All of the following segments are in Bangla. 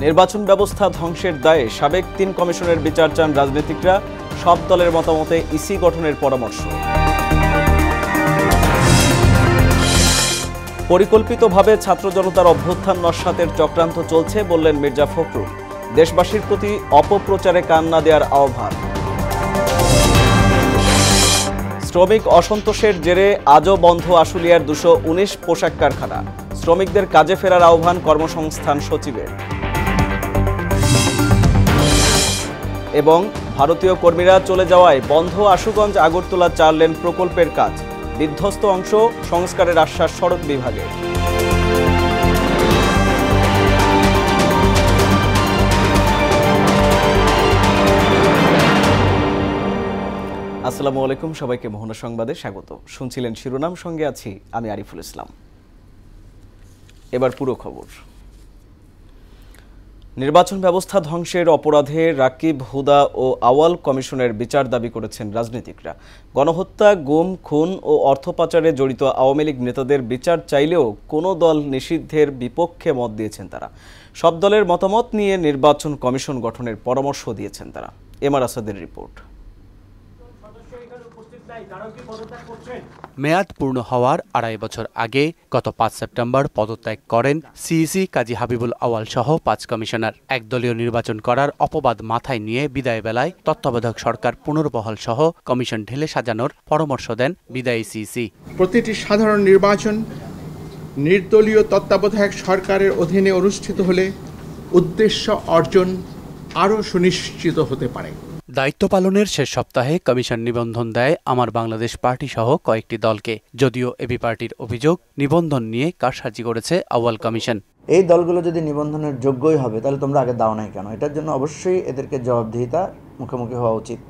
নির্বাচন ব্যবস্থা ধ্বংসের দায়ে সাবেক ৩ কমিশনের বিচার চান রাজনীতিকরা, সব দলের মতামতে ইসি গঠনের পরামর্শ। পরিকল্পিতভাবে ছাত্র জনতার অভ্যুত্থান নস্যাতের চক্রান্ত চলছে বললেন মির্জা ফখরুল। দেশবাসীর প্রতি অপপ্রচারে কান না দেওয়ার আহ্বান। শ্রমিক অসন্তোষের জেরে আজও বন্ধ আশুলিয়ার ২১৯ পোশাক কারখানা। শ্রমিকদের কাজে ফেরার আহ্বান কর্মসংস্থান সচিবের। এবং ভারতীয় কর্মীরা চলে যাওয়ায় বন্ধ আশুগঞ্জ আগরতলা ৪ লেন প্রকল্পের কাজ। বিধ্বস্ত অংশ সংস্কারের আশ্বাস সড়ক বিভাগে। আসসালামু আলাইকুম, সবাইকে মোহনা সংবাদে স্বাগত। শুনছিলেন শিরোনাম, সঙ্গে আছি আমি আরিফুল ইসলাম। এবার পুরো খবর। নির্বাচন ব্যবস্থা ধ্বংসের অপরাধে রাকিব, হুদা ও আওয়াল কমিশনের বিচার দাবি করেছেন রাজনীতিকরা। গণহত্যা, গুম, খুন ও অর্থ পাচারে জড়িত আওয়ামী লীগ নেতাদের বিচার চাইলেও কোনো দল নিষিদ্ধের বিপক্ষে মত দিয়েছেন তারা। সব দলের মতামত নিয়ে নির্বাচন কমিশন গঠনের পরামর্শ দিয়েছেন তারা। এমআর আসাদের রিপোর্ট। মেয়াদ পূর্ণ হওয়ার ২.৫ বছর আগে গত ৫ সেপ্টেম্বর পদত্যাগ করেন সিইসি কাজী হাবিবুল আওয়াল সহ ৫ কমিশনার। একদলীয় নির্বাচন করার অপবাদ মাথায় নিয়ে বিদায় বেলায় তত্ত্বাবধায়ক সরকার পুনর্বহাল সহ কমিশন ঢেলে সাজানোর পরামর্শ দেন বিদায়ী সিইসি। প্রতিটি সাধারণ নির্বাচন নির্দলীয় তত্ত্বাবধায়ক সরকারের অধীনে অনুষ্ঠিত হলে উদ্দেশ্য অর্জন আরও সুনিশ্চিত হতে পারে। দায়িত্ব পালনের শেষ সপ্তাহে কমিশন নিবন্ধন দেয় আমার বাংলাদেশ পার্টি সহ কয়েকটি দলকে। যদিও এবি পার্টির অভিযোগ, নিবন্ধন নিয়ে কারসাজি করেছে আউয়াল কমিশন। এই দলগুলো যদি নিবন্ধনের যোগ্যই হবে তাহলে তোমরা আগে দাও নাই কেন? এটার জন্য অবশ্যই এদেরকে জবাবদিহিতা মুখোমুখি হওয়া উচিত।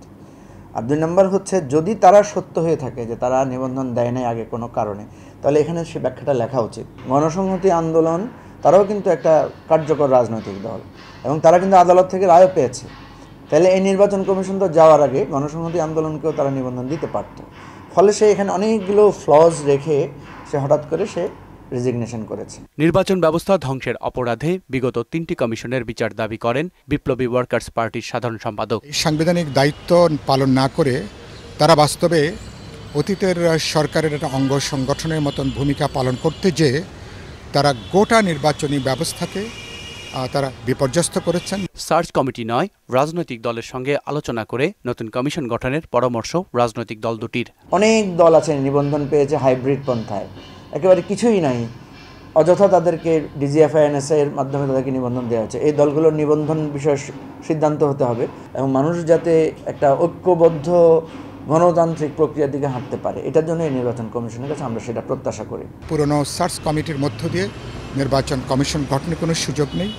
আর ২ নম্বর হচ্ছে, যদি তারা সত্য হয়ে থাকে যে তারা নিবন্ধন দেয় নাই আগে কোনো কারণে, তাহলে এখানে সে ব্যাখ্যাটা লেখা উচিত। গণসংহতি আন্দোলন তারাও কিন্তু একটা কার্যকর রাজনৈতিক দল এবং তারা কিন্তু আদালত থেকে রায়ও পেয়েছে। তাহলে এই নির্বাচন কমিশন তো যাওয়ার আগে গণসংহতি আন্দোলনকেও তারা নিবন্ধন দিতে পারত। ফলে সে এখানে অনেকগুলো ফ্লজ রেখে সে হঠাৎ করে সে রেজিগনেশন করেছে। নির্বাচন ব্যবস্থা ধ্বংসের অপরাধে বিগত ৩টি কমিশনের বিচার দাবি করেন বিপ্লবী ওয়ার্কার্স পার্টির সাধারণ সম্পাদক। সাংবিধানিক দায়িত্ব পালন না করে তারা বাস্তবে অতীতের সরকারের একটা অঙ্গ সংগঠনের মতন ভূমিকা পালন করতে যে তারা গোটা নির্বাচনী ব্যবস্থাকে তারা বিপর্যস্ত করেছেন। সার্চ কমিটি নয়, রাজনৈতিক দলের সঙ্গে আলোচনা করে নতুন কমিশন গঠনের পরামর্শ রাজনৈতিক দল দুটির। অনেক দল আছে নিবন্ধন পেয়েছে হাইব্রিড পন্থায়, একেবারে কিছুই নাই, অযথা তাদেরকে ডিজিএফআই এনএসআই এর মাধ্যমে তাদেরকে নিবন্ধন দেওয়া হচ্ছে। এই দলগুলোর নিবন্ধন বিষয়ে সিদ্ধান্ত হতে হবে এবং মানুষ যাতে একটা ঐক্যবদ্ধ গণতান্ত্রিক প্রক্রিয়ার দিকে হাঁটতে পারে, এটার জন্য এই নির্বাচন কমিশনের কাছে আমরা সেটা প্রত্যাশা করি। পুরনো সার্চ কমিটির মধ্য দিয়ে নির্বাচন কমিশন গঠনের কোনো সুযোগ নেই।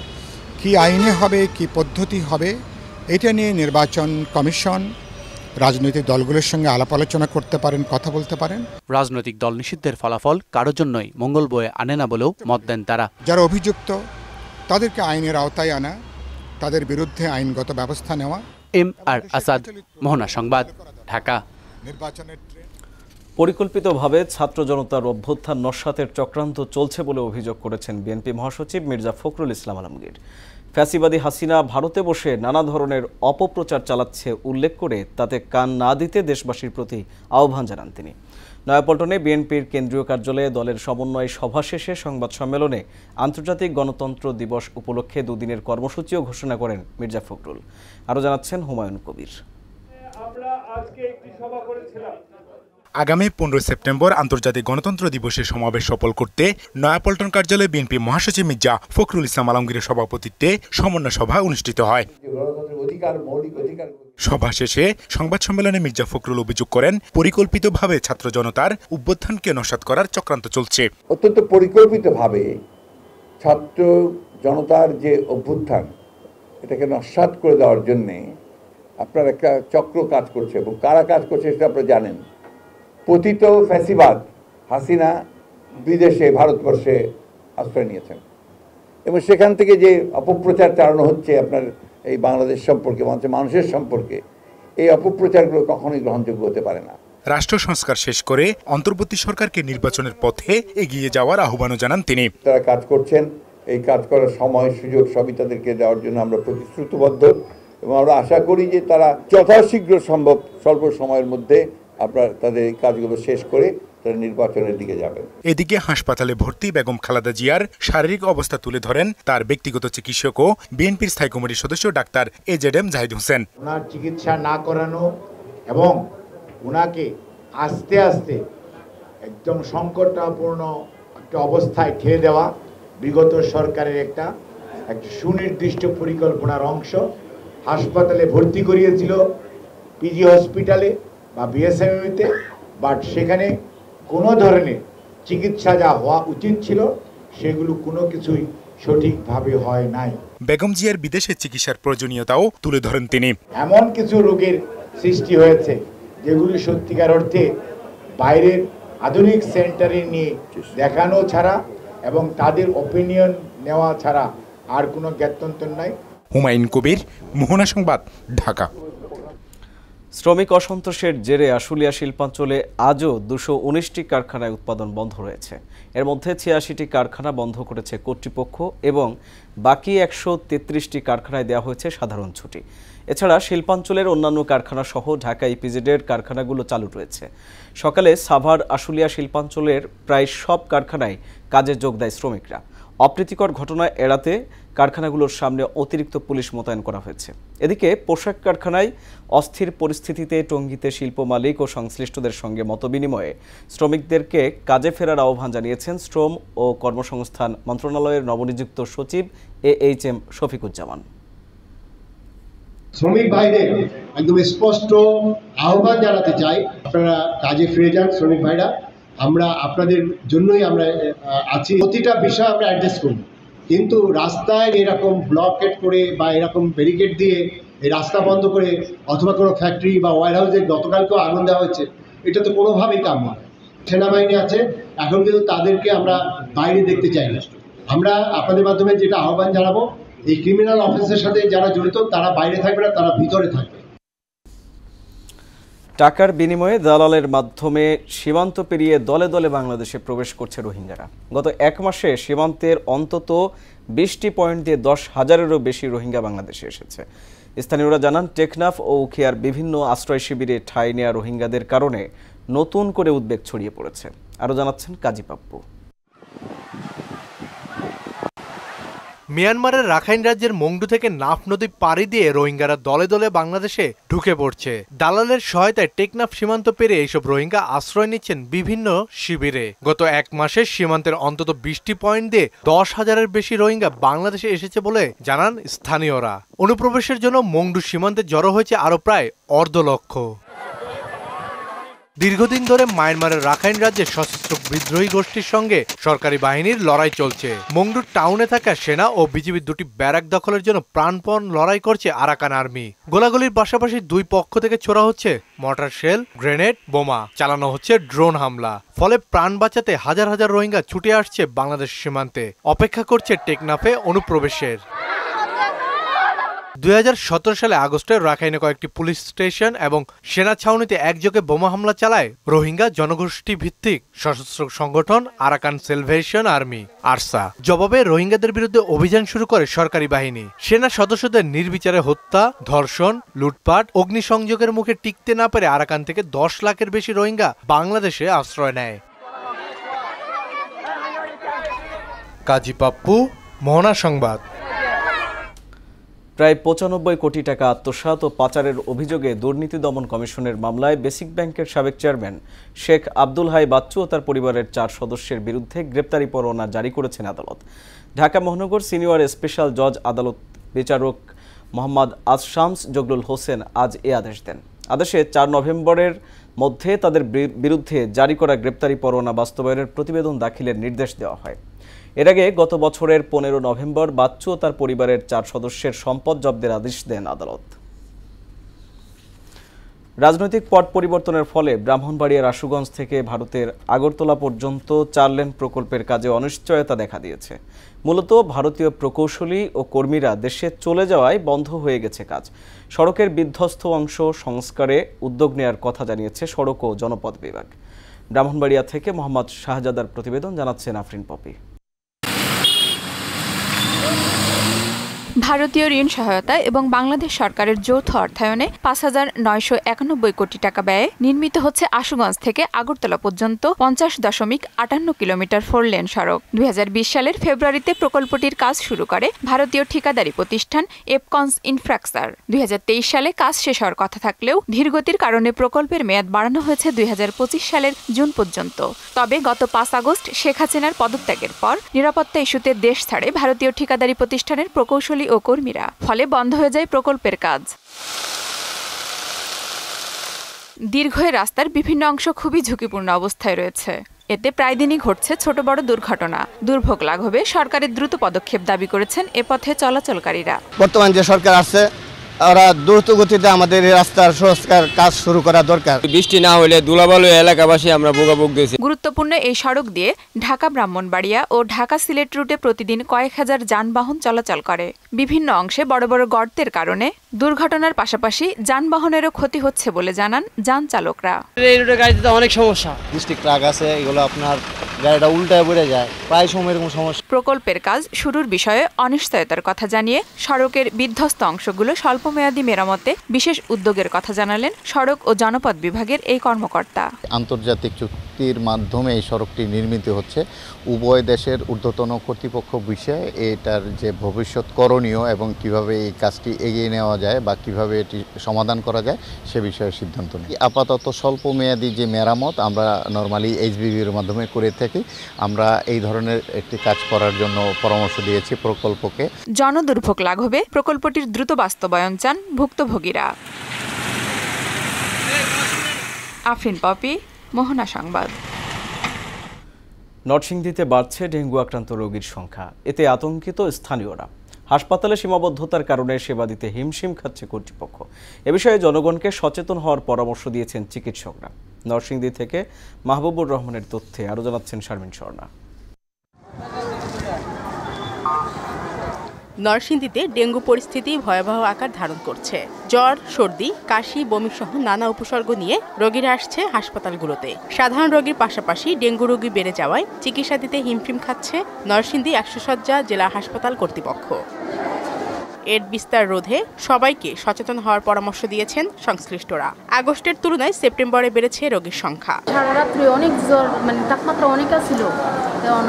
কি আইনে হবে, কি পদ্ধতি হবে, এটা নিয়ে নির্বাচন কমিশন রাজনৈতিক দলগুলোর সঙ্গে আলাপ আলোচনা করতে পারেন, কথা বলতে পারেন। রাজনৈতিক দল নিষিদ্ধের ফলাফল কারোর জন্যই মঙ্গল বয়ে আনে না বলেও মত দেন তারা। যারা অভিযুক্ত তাদেরকে আইনের আওতায় আনা, তাদের বিরুদ্ধে আইনগত ব্যবস্থা নেওয়া। এমআর আসাদ, মোহনা সংবাদ, ঢাকা। পরিকল্পিতভাবে ছাত্র জনতার অভ্যুত্থান নস্যাতের চক্রান্ত চলছে বলে অভিযোগ করেছেন বিএনপি মহাসচিব মির্জা ফখরুল ইসলাম আলমগীর। ফ্যাসিবাদী হাসিনা ভারতে বসে নানা ধরনের অপপ্রচার চালাচ্ছে উল্লেখ করে তাতে কান না দিতে দেশবাসীর প্রতি আহ্বান জানান তিনি। নয়াপল্টনে বিএনপির কেন্দ্রীয় কার্যালয়ে দলের সমন্বয় সভা শেষে সংবাদ সম্মেলনে আন্তর্জাতিক গণতন্ত্র দিবস উপলক্ষে 2 দিনের কর্মসূচিও ঘোষণা করেন মির্জা ফখরুল। আরও জানাচ্ছেন হুমায়ুন কবির। আগামী 15 সেপ্টেম্বর আন্তর্জাতিক গণতন্ত্র দিবসের সমাবেশ সফল করতে নয়াপল্টন কার্যালয়ে বিএনপি মহাসচিব মির্জা ফখরুল ইসলাম আলমগীরের সভাপতিত্বে সমন্বয় সভা অনুষ্ঠিত হয়। সভা শেষে সংবাদ সম্মেলনে মির্জা ফখরুল অভিযোগ করেন, পরিকল্পিতভাবে ছাত্র জনতার অভ্যুত্থানকে নস্যাৎ করার চক্রান্ত চলছে। অত্যন্ত পরিকল্পিতভাবে ছাত্র জনতার যে অভ্যুত্থান, এটাকে নস্যাৎ করে দেওয়ার জন্যে আপনার একটা চক্র কাজ করছে এবং কারা কাজ করছে সেটা আপনারা জানেন। পতিত ফ্যাসিবাদ হাসিনা বিদেশে ভারতবর্ষে আশ্রয় নিয়েছেন এবং সেখান থেকে যে অপপ্রচার চালানো হচ্ছে আপনার এই বাংলাদেশ সম্পর্কে, মানুষের সম্পর্কে, এই অপপ্রচারগুলো কখনোই গ্রহণযোগ্য হতে পারে না। রাষ্ট্র সংস্কার শেষ করে অন্তর্বর্তী সরকারকে নির্বাচনের পথে এগিয়ে যাওয়ার আহ্বানও জানান তিনি। তারা কাজ করছেন এই কাজ করার সময় সুযোগ সবই তাদেরকে দেওয়ার জন্য আমরা প্রতিশ্রুতিবদ্ধ এবং আমরা আশা করি যে তারা যথাশীঘ্র সম্ভব স্বল্প সময়ের মধ্যে আপনার তাদের এই কাজগুলো শেষ করে তারা নির্বাচনের দিকে যাবেন। এদিকে হাসপাতালে ভর্তি বেগম খালেদা জিয়ার শারীরিক অবস্থা তুলে ধরেন তার ব্যক্তিগত চিকিৎসক ও বিএনপির স্থায়ী কমিটির সদস্য ডাক্তার AZM জাহিদ হোসেন। ওনার চিকিৎসা না করানো এবং ওনাকে আস্তে আস্তে একদম সংকটাপূর্ণ একটা অবস্থায় ঠেলে দেওয়া বিগত সরকারের একটা সুনির্দিষ্ট পরিকল্পনার অংশ। হাসপাতালে ভর্তি করিয়েছিল পিজি হসপিটালে বা বিএসএমএতে, বাট সেখানে কোনো ধরনের চিকিৎসা যা হওয়া উচিত ছিল সেগুলো কোনো কিছুই সঠিকভাবে হয় নাই। বেগম জিয়ার বিদেশে চিকিৎসার প্রয়োজনীয়তাও তুলে ধরেন তিনি। এমন কিছু রোগের সৃষ্টি হয়েছে যেগুলি সত্যিকার অর্থে বাইরের আধুনিক সেন্টারে নিয়ে দেখানো ছাড়া এবং তাদের ওপিনিয়ন নেওয়া ছাড়া আর কোনো জ্ঞাতন্তর নাই। হুমায়ুন কবির, মোহনা সংবাদ, ঢাকা। শ্রমিক অসন্তোষের জেরে আশুলিয়া শিল্পাঞ্চলে আজও 219টি কারখানায় উৎপাদন বন্ধ রয়েছে। এর মধ্যে 86টি কারখানা বন্ধ করেছে কর্তৃপক্ষ এবং বাকি 133টি কারখানায় দেওয়া হয়েছে সাধারণ ছুটি। এছাড়া শিল্পাঞ্চলের অন্যান্য কারখানা সহ ঢাকা ইপিজেডের কারখানাগুলো চালু রয়েছে। সকালে সাভার আশুলিয়া শিল্পাঞ্চলের প্রায় সব কারখানায় কাজে যোগ দেয় শ্রমিকরা। অপ্রীতিকর ঘটনা এড়াতে কারখানাগুলোর সামনে অতিরিক্ত পুলিশ মোতায়েন করা হয়েছে। এদিকে পোশাক কারখানায় অস্থির পরিস্থিতিতে টঙ্গীতে শিল্প মালিক ও সংশ্লিষ্টদের সঙ্গে মতবিনিময়ে শ্রমিকদেরকে কাজে ফেরার আহ্বান জানিয়েছেন শ্রম ও কর্মসংস্থান মন্ত্রণালয়ের নবনিযুক্ত সচিব AHM শফিকুজ্জামান। শ্রমিক ভাইদের একদম স্পষ্ট আহ্বান জানাতে চাই, আপনারা কাজে ফিরে যান। শ্রমিক ভাইরা, আমরা আপনাদের জন্যই আমরা আছি। প্রতিটা বিষয় আমরা অ্যাড্রেস করব, কিন্তু রাস্তায় এরকম ব্লকেট করে বা এরকম ব্যারিকেড দিয়ে এই রাস্তা বন্ধ করে অথবা কোনো ফ্যাক্টরি বা ওয়্যার হাউসে গতকালকেও আগুন দেওয়া হয়েছে, এটা তো কোনোভাবেই কাম্য নয়। সেনাবাহিনী আছে, এখন কিন্তু তাদেরকে আমরা বাইরে দেখতে চাই না। আমরা আপনাদের মাধ্যমে যেটা আহ্বান জানাবো, এই ক্রিমিনাল অফিসের সাথে যারা জড়িত তারা বাইরে থাকবে না, তারা ভিতরে থাকবে। টাকার বিনিময়ে দালালের মাধ্যমে সীমান্ত পেরিয়ে দলে দলে বাংলাদেশে প্রবেশ করছে রোহিঙ্গারা। গত এক মাসে সীমান্তের অন্তত 20টি পয়েন্ট দিয়ে 10,000-এরও বেশি রোহিঙ্গা বাংলাদেশে এসেছে। স্থানীয়রা জানান, টেকনাফ ও উখিয়ার বিভিন্ন আশ্রয় শিবিরে ঠাঁই নেওয়া রোহিঙ্গাদের কারণে নতুন করে উদ্বেগ ছড়িয়ে পড়েছে। আরও জানাচ্ছেন কাজী পাপ্পু। মিয়ানমারের রাখাইন রাজ্যের মংডু থেকে নাফ নদী পাড়ি দিয়ে রোহিঙ্গারা দলে দলে বাংলাদেশে ঢুকে পড়ছে। দালালের সহায়তায় টেকনাফ সীমান্ত পেরিয়ে এইসব রোহিঙ্গা আশ্রয় নিচ্ছেন বিভিন্ন শিবিরে। গত এক মাসে সীমান্তের অন্তত 20টি পয়েন্ট দিয়ে 10,000-এর বেশি রোহিঙ্গা বাংলাদেশে এসেছে বলে জানান স্থানীয়রা। অনুপ্রবেশের জন্য মংডু সীমান্তে জড়ো হয়েছে আরও প্রায় 1.5 লক্ষ। দীর্ঘদিন ধরে মায়ানমারের রাখাইন রাজ্যে সশস্ত্র বিদ্রোহী গোষ্ঠীর সঙ্গে সরকারি বাহিনীর লড়াই চলছে। মংডু টাউনে থাকা সেনা ও বিজিবির দুটি ব্যারাক দখলের জন্য প্রাণপণ লড়াই করছে আরাকান আর্মি। গোলাগুলির পাশাপাশি দুই পক্ষ থেকে ছোড়া হচ্ছে মর্টার শেল, গ্রেনেড, বোমা, চালানো হচ্ছে ড্রোন হামলা। ফলে প্রাণ বাঁচাতে হাজার হাজার রোহিঙ্গা ছুটে আসছে বাংলাদেশ সীমান্তে, অপেক্ষা করছে টেকনাফে অনুপ্রবেশের। 2017 সালে আগস্টে রাখাইনে কয়েকটি পুলিশ স্টেশন এবং সেনা ছাউনিতে একযোগে বোমা হামলা চালায় রোহিঙ্গা জনগোষ্ঠী ভিত্তিক সশস্ত্র সংগঠন আরাকান সেলভেশন আর্মি আরসা। জবাবে রোহিঙ্গাদের বিরুদ্ধে অভিযান শুরু করে সরকারি বাহিনী। সেনা সদস্যদের নির্বিচারে হত্যা, ধর্ষণ, লুটপাট, অগ্নিসংযোগের মুখে টিকতে না পেরে আরাকান থেকে 10 লাখের বেশি রোহিঙ্গা বাংলাদেশে আশ্রয় নেয়। কাজী পাপ্পু, মোহনা সংবাদ। প্রায় 95 কোটি টাকা আত্মসাৎ ও পাচারের অভিযোগে দুর্নীতি দমন কমিশনের মামলায় বেসিক ব্যাংকের সাবেক চেয়ারম্যান শেখ আব্দুল হাই বাচ্চু ও তার পরিবারের 4 সদস্যের বিরুদ্ধে গ্রেপ্তারি পরোয়ানা জারি করেছেন আদালত। ঢাকা মহানগর সিনিয়র স্পেশাল জজ আদালত বিচারক মোহাম্মদ আশামস জগলুল হোসেন আজ এ আদেশ দেন। আদেশে 4 নভেম্বরের মধ্যে তাদের বিরুদ্ধে জারি করা গ্রেপ্তারি পরোয়ানা বাস্তবায়নের প্রতিবেদন দাখিলের নির্দেশ দেওয়া হয়। এর আগে গত বছরের 15 নভেম্বর বাচ্চু ও তার পরিবারের 4 সদস্যের সম্পদ জব্দের আদেশ দেন আদালত। রাজনৈতিক পট পরিবর্তনের ফলে ব্রাহ্মণবাড়িয়ার আশুগঞ্জ থেকে ভারতের আগরতলা পর্যন্ত 4 লেন প্রকল্পের কাজে অনিশ্চয়তা দেখা দিয়েছে। মূলত ভারতীয় প্রকৌশলী ও কর্মীরা দেশে চলে যাওয়ায় বন্ধ হয়ে গেছে কাজ। সড়কের বিধ্বস্ত অংশ সংস্কারে উদ্যোগ নেওয়ার কথা জানিয়েছে সড়ক ও জনপথ বিভাগ। ব্রাহ্মণবাড়িয়া থেকে মোহাম্মদ শাহজাদার প্রতিবেদন, জানাচ্ছেন আফরিন পপি। ভারতীয় ঋণ সহায়তা এবং বাংলাদেশ সরকারের যৌথ অর্থায়নে ৫,৯৯১ কোটি টাকা ব্যয়ে নির্মিত হচ্ছে আশুগঞ্জ থেকে আগরতলা পর্যন্ত ৫০.৫৮ কিলোমিটার 4 লেন সড়ক। ২০২০ সালের ফেব্রুয়ারিতে প্রকল্পটির কাজ শুরু করে ভারতীয় ঠিকাদারি প্রতিষ্ঠান এপকনস ইনফ্রাস্ট্রাকচার। ২০২৩ সালে কাজ শেষ হওয়ার কথা থাকলেও ধীরগতির কারণে প্রকল্পের মেয়াদ বাড়ানো হয়েছে ২০২৫ সালের জুন পর্যন্ত। তবে গত ৫ আগস্ট শেখ হাসিনার পদত্যাগের পর নিরাপত্তা ইস্যুতে দেশ ছাড়ে ভারতীয় ঠিকাদারি প্রতিষ্ঠানের প্রকৌশলী ও কর্মীরা, ফলে বন্ধ হয়ে যায় প্রকল্পের কাজ। দীর্ঘ রাস্তার বিভিন্ন অংশ খুবই ঝুঁকিপূর্ণ অবস্থায় রয়েছে। এতে প্রায় দিনই ঘটছে ছোট বড় দুর্ঘটনা। দুর্ভোগ লাঘবে সরকারের দ্রুত পদক্ষেপ দাবি করেছেন এ পথে চলাচলকারীরা। বর্তমান যে সরকার আছে ওরা দ্রুত গতিতে আমাদের এই রাস্তার সংস্কার কাজ শুরু করা দরকার। বৃষ্টি না হলে ধুলাবালু এলাকাবাসী আমরা ভোগাভোগ দিয়েছি। গুরুত্বপূর্ণ এই সড়ক দিয়ে ঢাকা ব্রাহ্মণবাড়িয়া ও ঢাকা সিলেট রুটে প্রতিদিন কয়েক হাজার যানবাহন চলাচল করে। বিভিন্ন অংশে বড় বড় গর্তের কারণে দুর্ঘটনার পাশাপাশি যানবাহনেরও ক্ষতি হচ্ছে বলে জানান যান চালকরা। এই রুটে গাড়িতে অনেক সমস্যা। ডিস্ট্রিক্ট ট্রাক আছে, এগুলো আপনার গাড়িটা উল্টায় পড়ে যায়, প্রায় সময় এরকম সমস্যা। প্রকল্পের কাজ শুরুর বিষয়ে অনিশ্চয়তার কথা জানিয়ে সড়কের বিধ্বস্ত অংশগুলো স্বল্পমেয়াদী মেরামতে বিশেষ উদ্যোগের কথা জানালেন সড়ক ও জনপথ বিভাগের এই কর্মকর্তা। আন্তর্জাতিক চুক্তির মাধ্যমে এই সড়কটি নির্মিত হচ্ছে। উভয় দেশের ঊর্ধ্বতন কর্তৃপক্ষ বিষয়ে এটার যে ভবিষ্যৎ করণীয় এবং কিভাবে এই কাজটি এগিয়ে নেওয়া যায় বা কিভাবে এটি সমাধান করা যায় সে বিষয়ে সিদ্ধান্ত নেই। আপাতত স্বল্পমেয়াদী যে মেরামত আমরা নরমালি এইচবিবির মাধ্যমে করে থাকি। আমরা এই ধরনের একটি কাজ করার জন্য পরামর্শ দিয়েছি প্রকল্পকে। জনদুর্ভোগ লাঘবে প্রকল্পটির দ্রুত বাস্তবায়ন চান ভুক্তভোগীরা। আফরিন পপি, মোহনা সংবাদ। নরসিংদীতে বাড়ছে ডেঙ্গু আক্রান্ত রোগীর সংখ্যা, এতে আতঙ্কিত স্থানীয়রা। হাসপাতালে সীমাবদ্ধতার কারণে সেবা দিতে হিমশিম খাচ্ছে কর্তৃপক্ষ। এ বিষয়ে জনগণকে সচেতন হওয়ার পরামর্শ দিয়েছেন চিকিৎসকরা। নরসিংদী থেকে মাহবুবুর রহমানের তথ্যে আরও জানাচ্ছেন শারমিন স্বর্ণা। নরসিংদীতে ডেঙ্গু পরিস্থিতি ভয়াবহ আকার ধারণ করছে। জ্বর, সর্দি, কাশি, বমি সহ নানা উপসর্গ নিয়ে রোগীরা আসছে হাসপাতালগুলোতে। সাধারণ রোগীর পাশাপাশি ডেঙ্গু রোগী বেড়ে যাওয়ায় চিকিৎসা দিতে হিমশিম খাচ্ছে নরসিংদী ১০০ শয্যা জেলা হাসপাতাল কর্তৃপক্ষ। এর বিস্তার রোধে সবাইকে সচেতন হওয়ার পরামর্শ দিয়েছেন সংশ্লিষ্টরা। আগস্টের তুলনায় সেপ্টেম্বরে বেড়েছে রোগীর সংখ্যা। সারা রাত্রি অনেক জ্বর, তাপমাত্রা অনেক ছিল,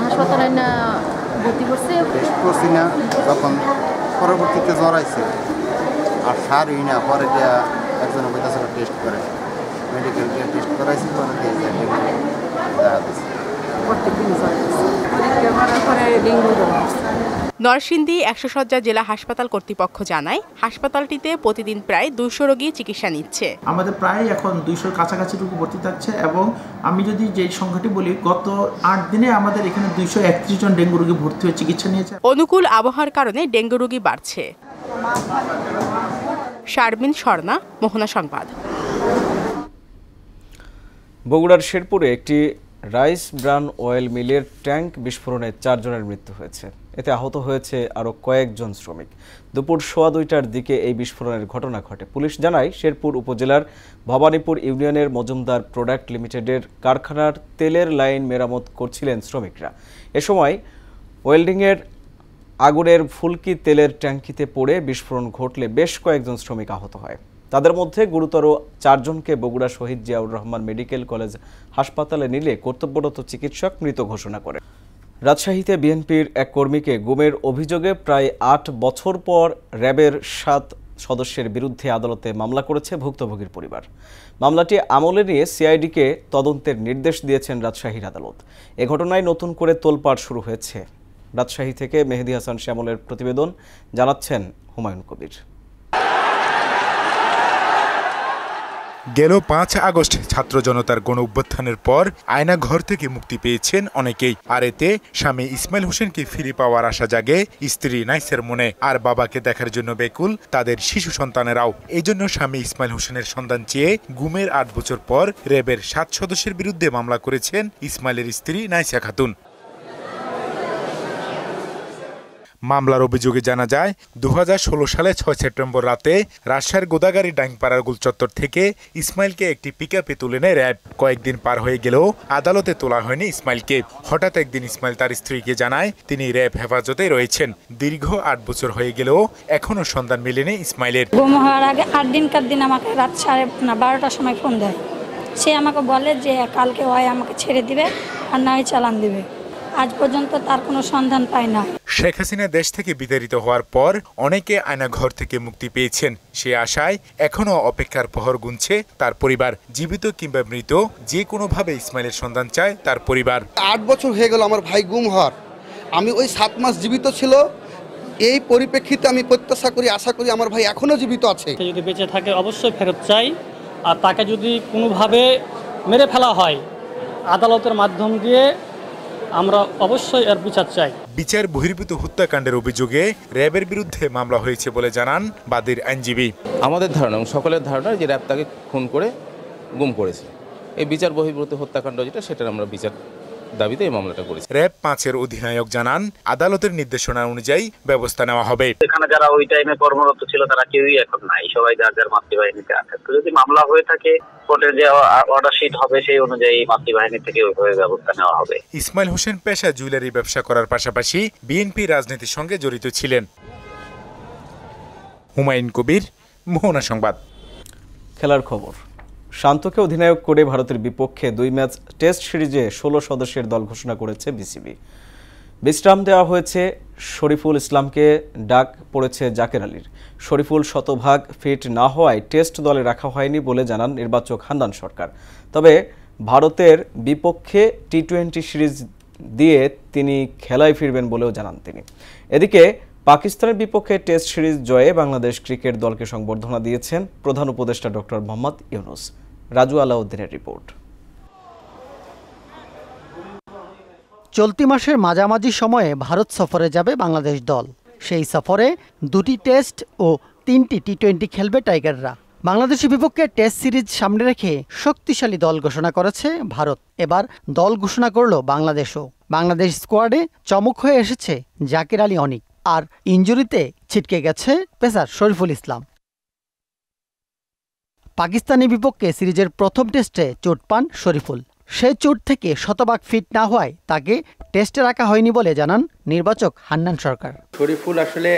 হাসপাতালে না ভর্তি করছে। তখন পরবর্তীতে জ্বর আইছে আর সারই না, পরে একজন টেস্ট করে মেডিকেল টেস্ট করাইছি, নরসিংদী ১০০ শয্যা জেলা হাসপাতাল কর্তৃপক্ষ জানায় হাসপাতালটিতে প্রতিদিন প্রায় ২০০ রোগী চিকিৎসা নিচ্ছে। আমাদের প্রায় এখন ২০০-র কাছাকাছি রোগী ভর্তি থাকছে এবং আমি যদি যে সংখ্যাটি বলি, গত ৮ দিনে আমাদের এখানে ২৩১ জন ডেঙ্গু রোগী ভর্তি হয়ে চিকিৎসা নিয়েছে। অনুকূল আবহাওয়ার কারণে ডেঙ্গু রোগী বাড়ছে। শারমিন স্বর্ণা, মোহনা সংবাদ। বগুড়ার শেরপুরে একটি রাইস ব্রান অয়েল মিলের ট্যাঙ্ক বিস্ফোরণে ৪ জনের মৃত্যু হয়েছে। এতে আহত হয়েছে আরও কয়েকজন শ্রমিক। দুপুর 2:15টার দিকে এই বিস্ফোরণের ঘটনা ঘটে। পুলিশ জানায় শেরপুর উপজেলার ভবানীপুর ইউনিয়নের মজুমদার প্রোডাক্ট লিমিটেডের কারখানার তেলের লাইন মেরামত করছিলেন শ্রমিকরা। এ সময় ওয়েল্ডিংয়ের আগুনের ফুলকি তেলের ট্যাঙ্কিতে পড়ে বিস্ফোরণ ঘটলে বেশ কয়েকজন শ্রমিক আহত হয়। তাদের মধ্যে গুরুতর 4 জনকে বগুড়া শহীদ জিয়াউর রহমান মেডিকেল কলেজ হাসপাতালে নিলে কর্তব্যরত চিকিৎসক মৃত ঘোষণা করেন। রাজশাহীতে বিএনপির এক কর্মীকে গুমের অভিযোগে প্রায় 8 বছর পর র্যাবের 7 সদস্যের বিরুদ্ধে আদালতে মামলা করেছে ভুক্তভোগীর পরিবার। মামলাটি আমলে নিয়ে সিআইডিকে তদন্তের নির্দেশ দিয়েছেন রাজশাহীর আদালত। এ ঘটনায় নতুন করে তোলপাড় শুরু হয়েছে। রাজশাহী থেকে মেহেদী হাসান শ্যামলের প্রতিবেদন, জানাচ্ছেন হুমায়ুন কবির। গেল 5 আগস্ট ছাত্র জনতার গণ অভ্যুত্থানের পর আয়না ঘর থেকে মুক্তি পেয়েছেন অনেকেই। আর এতে স্বামী ইসমাইল হোসেনকে ফিরে পাওয়ার আশা জাগে স্ত্রী নাইসের মনে, আর বাবাকে দেখার জন্য বেকুল তাদের শিশু সন্তানেরাও। এই জন্য স্বামী ইসমাইল হোসেনের সন্ধান চেয়ে গুমের 8 বছর পর র্যাবের 7 সদস্যের বিরুদ্ধে মামলা করেছেন ইসমাইলের স্ত্রী নাইসা খাতুন। মামলার অভিযোগে জানা যায় 2016 সালে 6 সেপ্টেম্বর রাতে রাজশাহীর গোদাগাড়ি ডাইংপাড়ার গোলচত্বর থেকে ইসমাইলকে একটি পিকআপে তুলে নেয় র্যাব। কয়েকদিন পার হয়ে গেলেও আদালতে তোলা হয়নি ইসমাইলকে। হঠাৎ একদিন ইসমাইল তার স্ত্রীকে জানায় তিনি র্যাব হেফাজতে রয়েছেন। দীর্ঘ 8 বছর হয়ে গেলেও এখনো সন্ধান মেলেনি ইসমাইলের। গুম হওয়ার আগে 8 দিন আমাকে রাত 12টার সময় ফোন দেয়। সে আমাকে বলে যে কালকে হয় আমাকে ছেড়ে দিবে আর না হয় চালান দিবে। আজ পর্যন্ত তার কোনো সন্ধান পায় না। শেখ হাসিনা দেশ থেকে বিতাড়িত হওয়ার পর অনেকে আয়নাঘর থেকে মুক্তি পেয়েছেন। সে আশায় এখনো অপেক্ষার প্রহর গুনছে তার পরিবার। জীবিত কিংবা মৃত যে কোনোভাবে ইসমাইলের সন্ধান চায় তার পরিবার। 8 বছর হয়ে গেল আমার ভাই গুম হওয়ার। আমি ওই 7 মাস জীবিত ছিল। এই পরিপ্রেক্ষিতে আমি প্রত্যাশা করি, আশা করি আমার ভাই এখনো জীবিত আছে। যদি বেঁচে থাকে অবশ্যই ফেরত চাই, আর তাকে যদি কোনোভাবে মেরে ফেলা হয় আদালতের মাধ্যম দিয়ে আমরা অবশ্যই এর বিচার চাই। বিচার বহির্ভূত হত্যাকাণ্ডের অভিযোগে র্যাবের বিরুদ্ধে মামলা হয়েছে বলে জানান বাদীর আইনজীবী। আমাদের ধারণা, সকলের ধারণা যে র্যাব তাকে খুন করে গুম করেছে। এই বিচার বহির্ভূত হত্যাকাণ্ড যেটা, সেটার আমরা বিচার দাবিতে এই মামলাটা করেছি। র্যাব 5-এর অধিনায়ক জানান আদালতের নির্দেশনা অনুযায়ী ব্যবস্থা নেওয়া হবে। এখানে যারা ওই টাইমে কর্মরত ছিল তারা কেউই এখন নাই, সবাই যার যার মাতৃবাহিনীতে আছে। তো যদি মামলা হয়ে থাকে কোর্টের যে অর্ডার শিট হবে সেই অনুযায়ী মাতৃবাহিনী থেকে ওইভাবে ব্যবস্থা নেওয়া হবে। ইসমাইল হোসেন পেশা জুয়েলারি ব্যবসা করার পাশাপাশি বিএনপি রাজনীতির সঙ্গে জড়িত ছিলেন। হুমায়ুন কবির, মোহনা সংবাদ। খেলার খবর। শান্তকে অধিনায়ক করে ভারতের বিপক্ষে 2 ম্যাচ টেস্ট সিরিজে 16 সদস্যের দল ঘোষণা করেছে বিসিবি। বিশ্রাম দেওয়া হয়েছে শরীফুল ইসলামকে, ডাক পড়েছে জাকের আলীর। শরীফুল শতভাগ ফিট না হওয়ায় টেস্ট দলে রাখা হয়নি বলে জানান নির্বাচক হান্নান সরকার। তবে ভারতের বিপক্ষে টি-20 সিরিজ দিয়ে তিনি খেলায় ফিরবেন বলেও জানান তিনি। এদিকে পাকিস্তানের বিপক্ষে টেস্ট সিরিজ জয়ে বাংলাদেশ ক্রিকেট দলকে সংবর্ধনা দিয়েছেন প্রধান উপদেষ্টা ডক্টর মোহাম্মদ ইউনুস। রাজু আলাউদ্দিনের রিপোর্ট। চলতি মাসের মাঝামাঝি সময়ে ভারত সফরে যাবে বাংলাদেশ দল। সেই সফরে 2টি টেস্ট ও 3টি টি-20 খেলবে টাইগাররা। বাংলাদেশের বিপক্ষে টেস্ট সিরিজ সামনে রেখে শক্তিশালী দল ঘোষণা করেছে ভারত। এবার দল ঘোষণা করল বাংলাদেশও। বাংলাদেশ স্কোয়াডে চমক হয়ে এসেছে জাকের আলী অনিক, আর ইনজুরিতে ছিটকে গেছে পেসার শরীফুল ইসলাম। পাকিস্তানের বিপক্ষে সিরিজের প্রথম টেস্টে চোট পান শরীফুল। সেই চোট থেকে শতভাগ ফিট না হওয়ায় তাকে টেস্টে রাখা হয়নি বলে জানান নির্বাচক হান্নান সরকার। শরীফুল আসলে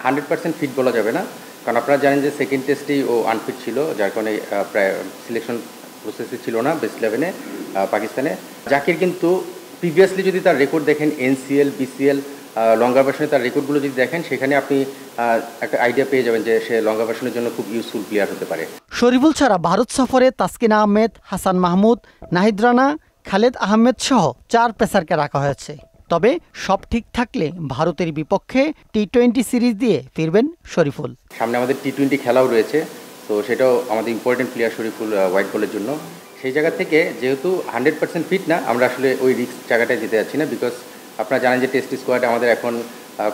100% ফিট বলা যাবে না, কারণ আপনারা জানেন যে সেকেন্ড টেস্টেই ও আনফিট ছিল, যার কারণে প্রায় সিলেকশন প্রসেসে ছিল না বেস্ট 11-এ পাকিস্তানে। জাকির কিন্তু প্রিভিয়াসলি যদি তার রেকর্ড দেখেন NCL, BCL, লঙ্গার ভার্সনে তার রেকর্ডগুলো যদি দেখেন, সেখানে আপনি একটা আইডিয়া পেয়ে যাবেন যে সে লঙ্গার ভার্সনের জন্য খুব ইউজফুল প্লেয়ার হতে পারে। শরীফুল ছাড়া ভারত সফরে তাসকিন আহমেদ, হাসান মাহমুদ, নাহিদ রানা, খালেদ আহমেদ সহ 4 পেসারকে রাখা হয়েছে। তবে সব ঠিক থাকলে ভারতের বিপক্ষে টি-20 সিরিজ দিয়ে ফিরবেন শরীফুল। সামনে আমাদের টি-20 খেলাও রয়েছে, তো সেটাও আমাদের ইম্পর্টেন্ট প্লেয়ার শরীফুল হোয়াইট বলের জন্য। সেই জায়গা থেকে যেহেতু 100% ফিট না, আমরা আসলে ওই রিস্ক জায়গাটায় যেতে যাচ্ছি না, বিকজ আপনারা জানেন যে টেস্ট স্কোয়াডে আমাদের এখন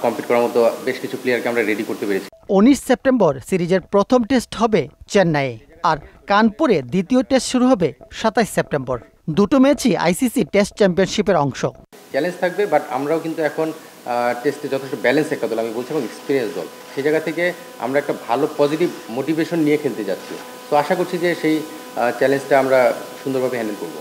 কম্পিট করার মতো বেশ কিছু প্লেয়ারকে আমরা রেডি করতে পেরেছি। 19 সেপ্টেম্বর সিরিজের প্রথম টেস্ট হবে চেন্নাইয়ে, আর কানপুরে দ্বিতীয় টেস্ট শুরু হবে 27 সেপ্টেম্বর। দুটো ম্যাচই ICC টেস্ট চ্যাম্পিয়নশিপের অংশ। চ্যালেঞ্জ থাকবে, বাট আমরাও কিন্তু এখন টেস্টে যথেষ্ট ব্যালেন্স একটা দল, আমি বলছি, এবং এক্সপিরিয়েন্স দল। সেই জায়গা থেকে আমরা একটা ভালো পজিটিভ মোটিভেশন নিয়ে খেলতে যাচ্ছি। তো আশা করছি যে সেই চ্যালেঞ্জটা আমরা সুন্দরভাবে হ্যান্ডেল করব।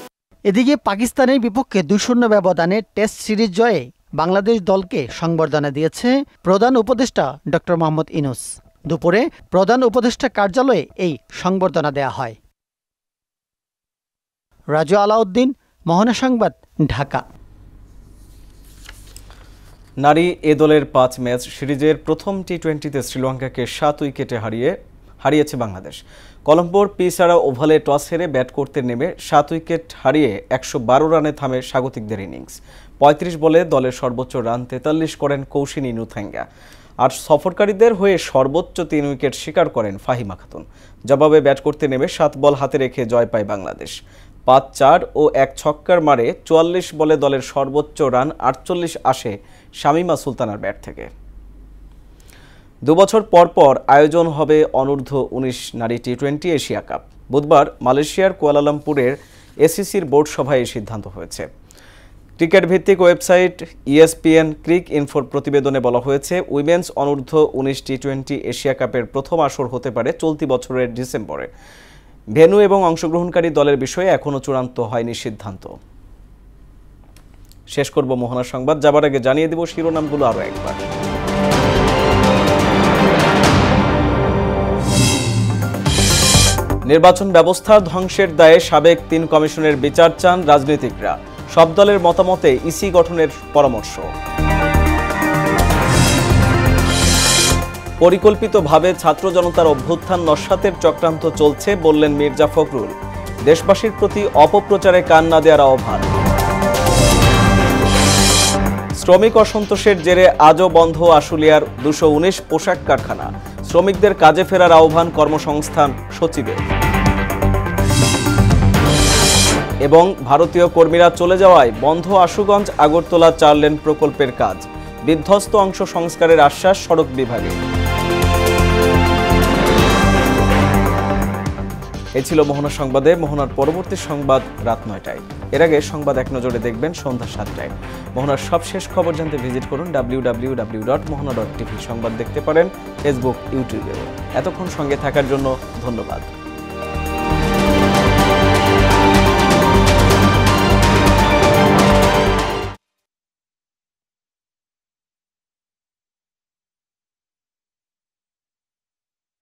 এদিকে পাকিস্তানের বিপক্ষে 2-0 ব্যবধানে টেস্ট সিরিজ জয়ে বাংলাদেশ দলকে সংবর্ধনা দিয়েছে প্রধান উপদেষ্টা ডক্টর মোহাম্মদ ইউনুস। দুপুরে প্রধান উপদেষ্টা কার্যালয়ে এই সংবর্ধনা দেয়া হয়। রাজু আলাউদ্দিন, মোহনা সংবাদ, ঢাকা। নারী এ দলের 5 ম্যাচ সিরিজের প্রথম টি-20তে শ্রীলঙ্কাকে 7 উইকেটে হারিয়েছে বাংলাদেশ। কলম্বোর পিসারা ওভালে টস হেরে ব্যাট করতে নেমে 7 উইকেট হারিয়ে 112 রানে থামে স্বাগতিকদের ইনিংস। 35 বলে দলের সর্বোচ্চ রান 43 করেন কৌশিনী নুথাঙ্গা, আর সফরকারীদের হয়ে সর্বোচ্চ 3 উইকেট শিকার করেন ফাহিমা খাতুন। জবাবে ব্যাট করতে নেমে 7 বল হাতে রেখে জয় পায় বাংলাদেশ। 5-4 ও 1 ছক্কার মারে 44 বলে দলের সর্বোচ্চ রান 48 আসে শামিমা সুলতানার ব্যাট থেকে। 2 বছর পর পর আয়োজন হবে অনূর্ধ্ব 19 নারী টি-20 এশিয়া কাপ। বুধবার মালয়েশিয়ার কুয়ালালামপুরের ACCর বোর্ড সভায় এই সিদ্ধান্ত হয়েছে। ক্রিকেট ভিত্তিক ওয়েবসাইট ESPN ক্রিক ইনফোর প্রতিবেদনে বলা হয়েছে উইমেন্স অনূর্ধ্ব 19 টি20 এশিয়া কাপের প্রথম আসর হতে পারে চলতি বছরের ডিসেম্বরে। ভেন্যু এবং অংশগ্রহণকারী দলের বিষয়ে এখনও চূড়ান্ত হয়নি সিদ্ধান্ত। শেষ করব মোহনা সংবাদ, যাবার আগে জানিয়ে দেব শিরোনামগুলো আরও একবার। নির্বাচন ব্যবস্থা ধ্বংসের দায়ে সাবেক 3 কমিশনের বিচার চান রাজনীতিকরা। সব দলের মতামতে ইসি গঠনের পরামর্শ। পরিকল্পিতভাবে ছাত্র জনতার অভ্যুত্থান নস্যাতের চক্রান্ত চলছে বললেন মির্জা ফখরুল। দেশবাসীর প্রতি অপপ্রচারে কান না দেওয়ার আহ্বান। শ্রমিক অসন্তোষের জেরে আজও বন্ধ আশুলিয়ার 219 পোশাক কারখানা। শ্রমিকদের কাজে ফেরার আহ্বান কর্মসংস্থান সচিবের। এবং ভারতীয় কর্মীরা চলে যাওয়ায় বন্ধ আশুগঞ্জ আগরতলা 4 লেন প্রকল্পের কাজ। বিধ্বস্ত অংশ সংস্কারের আশ্বাস সড়ক বিভাগে। এই ছিল মোহনা সংবাদে। মোহনার পরবর্তী সংবাদ রাত 9টায়। এর আগে সংবাদ এক নজরে দেখবেন সন্ধ্যা 7টায়। মোহনার সবশেষ খবর জানতে ভিজিট করুন www.mohana.tv। সংবাদ দেখতে পারেন ফেসবুক, ইউটিউবে। এতক্ষণ সঙ্গে থাকার জন্য ধন্যবাদ।